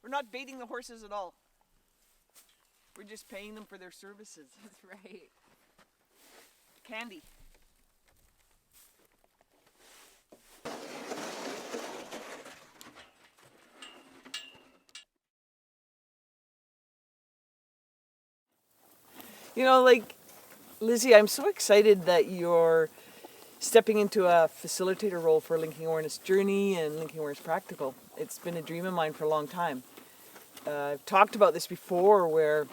We're not baiting the horses at all. We're just paying them for their services. That's right. Candy. You know, like, Lizzie, I'm so excited that you're stepping into a facilitator role for Linking Awareness Journey and Linking Awareness Practical. It's been a dream of mine for a long time. I've talked about this before, where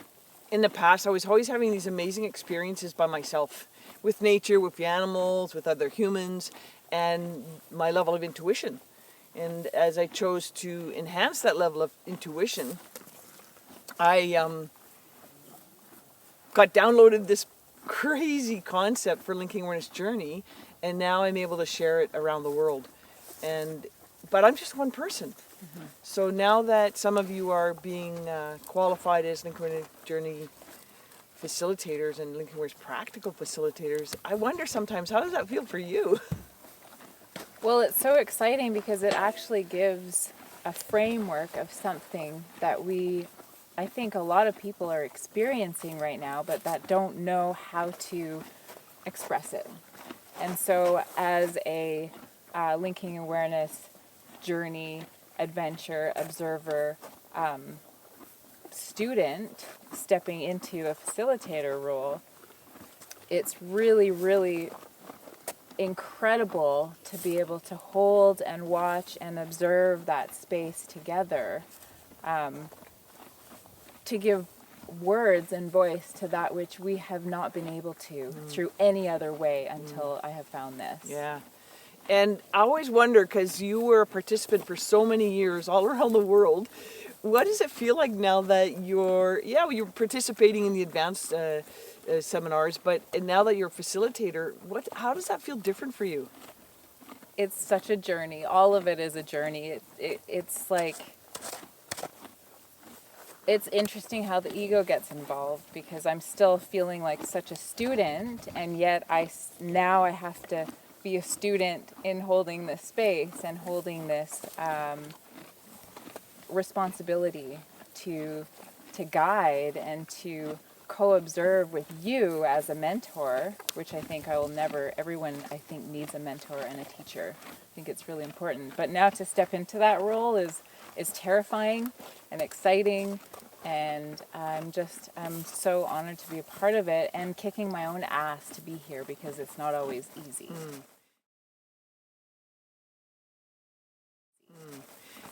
in the past I was always having these amazing experiences by myself, with nature, with the animals, with other humans, and my level of intuition. And as I chose to enhance that level of intuition, I got downloaded this crazy concept for Linking Awareness Journey, and now I'm able to share it around the world. But I'm just one person. Mm-hmm. So now that some of you are being qualified as Linking Awareness Journey facilitators and Linking Awareness Practical facilitators, I wonder sometimes, how does that feel for you? Well, it's so exciting because it actually gives a framework of something that I think a lot of people are experiencing right now, but that don't know how to express it. And so as a Linking Awareness Journey adventure observer student stepping into a facilitator role, it's really, really incredible to be able to hold and watch and observe that space together, to give words and voice to that which we have not been able to through any other way until I have found this. Yeah. And I always wonder, because you were a participant for so many years all around the world, what does it feel like now that you're participating in the advanced seminars, but now that you're a facilitator, how does that feel different for you? It's such a journey. All of it is a journey. It's like, it's interesting how the ego gets involved, because I'm still feeling like such a student, and yet now I have to be a student in holding this space and holding this responsibility to guide and to co-observe with you as a mentor, which I think everyone I think needs a mentor and a teacher. I think it's really important. But now to step into that role is terrifying and exciting, and I'm so honored to be a part of it and kicking my own ass to be here, because it's not always easy.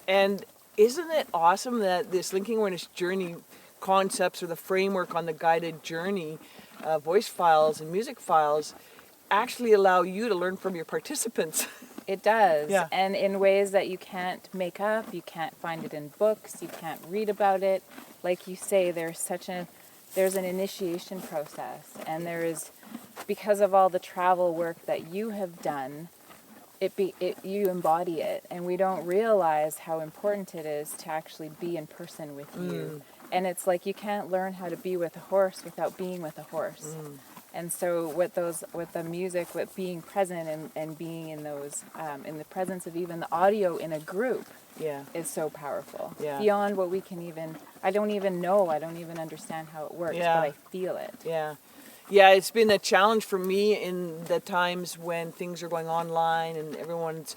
And isn't it awesome that this Linking Awareness Journey concepts, or the framework on the guided journey, voice files and music files, actually allow you to learn from your participants? It does. Yeah. And in ways that you can't make up, you can't find it in books, you can't read about it. Like you say, there's an initiation process, and there is, because of all the travel work that you have done, you embody it, and we don't realize how important it is to actually be in person with you. And it's like you can't learn how to be with a horse without being with a horse. And so with the music, with being present and being in those, in the presence of even the audio in a group, is so powerful. Yeah. Beyond what we can I don't even understand how it works, but I feel it. Yeah, it's been a challenge for me in the times when things are going online and everyone's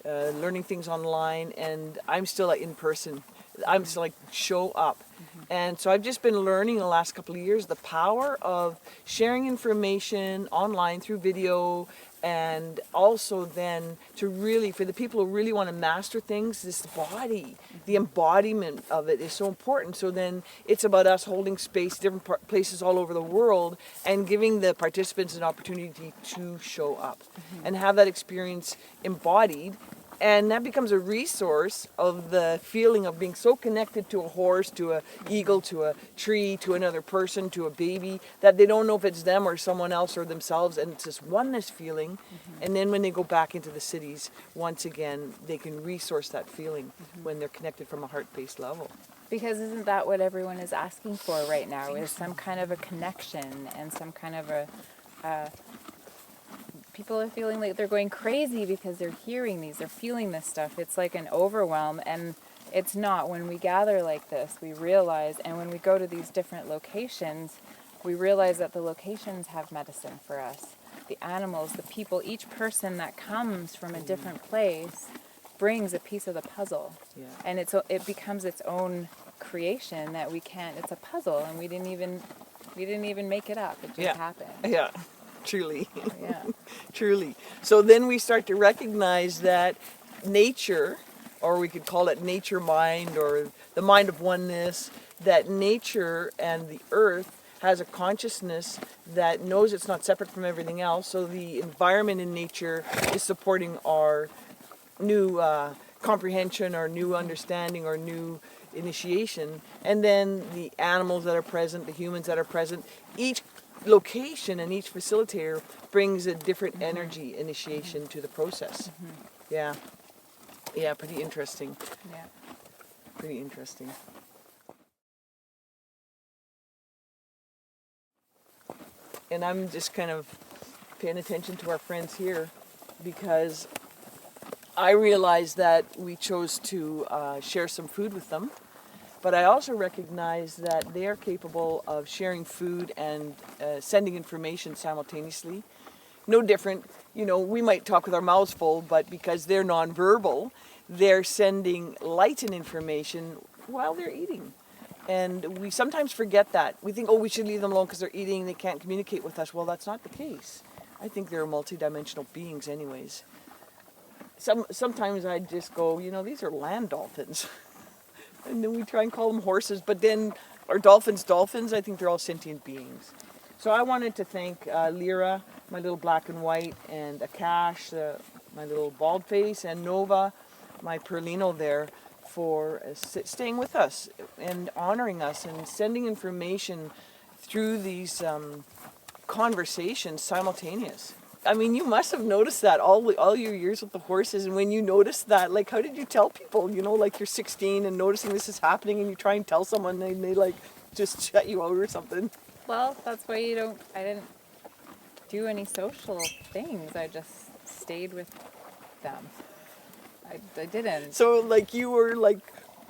learning things online, and I'm still in person. I'm still like, show up. And so I've just been learning the last couple of years the power of sharing information online through video, and also then to really, for the people who really want to master things, this body, the embodiment of it is so important. So then it's about us holding space, different places all over the world, and giving the participants an opportunity to show up and have that experience embodied. And that becomes a resource of the feeling of being so connected to a horse, to an eagle, to a tree, to another person, to a baby, that they don't know if it's them or someone else or themselves. And it's this oneness feeling. And then when they go back into the cities, once again, they can resource that feeling when they're connected from a heart-based level. Because isn't that what everyone is asking for right now, is some kind of a connection and some kind of people are feeling like they're going crazy because they're hearing these, they're feeling this stuff. It's like an overwhelm, and it's not. When we gather like this, we realize, and when we go to these different locations, we realize that the locations have medicine for us. The animals, the people, each person that comes from a different place brings a piece of the puzzle. Yeah. And it becomes its own creation that we can't, it's a puzzle, and we didn't even make it up. It just happened. Yeah, truly. Yeah. Truly. So then we start to recognize that nature, or we could call it nature mind or the mind of oneness, that nature and the earth has a consciousness that knows it's not separate from everything else. So the environment in nature is supporting our new comprehension or new understanding or new initiation. And then the animals that are present, the humans that are present, each location and each facilitator brings a different energy initiation to the process. Yeah. Yeah, pretty interesting. Yeah. Pretty interesting. And I'm just kind of paying attention to our friends here because I realize that we chose to share some food with them, but I also recognize that they are capable of sharing food and sending information simultaneously. No different, you know, we might talk with our mouths full, but because they're nonverbal, they're sending light and information while they're eating. And we sometimes forget that. We think, oh, we should leave them alone because they're eating, they can't communicate with us. Well, that's not the case. I think they're multidimensional beings anyways. Sometimes I just go, you know, these are land dolphins. And then we try and call them horses, but then are dolphins? I think they're all sentient beings. So I wanted to thank Lyra, my little black and white, and Akash, my little bald face, and Nova, my Perlino there, for staying with us and honoring us and sending information through these conversations simultaneous. I mean, you must have noticed that all your years with the horses, and when you noticed that, like, how did you tell people, you know, like you're 16 and noticing this is happening and you try and tell someone and they like just shut you out or something? Well, that's why I didn't do any social things. I just stayed with them. I didn't. So, like, you were like,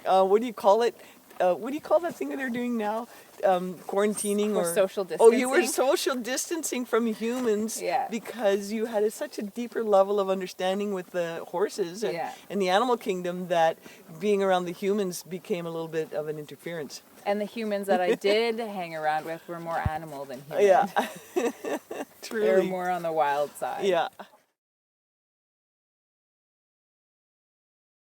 what do you call it? What do you call that thing that they're doing now? Quarantining or social distancing. Oh, you were social distancing from humans because you had such a deeper level of understanding with the horses and the animal kingdom that being around the humans became a little bit of an interference. And the humans that I did hang around with were more animal than human. Yeah. Truly. They were more on the wild side. Yeah.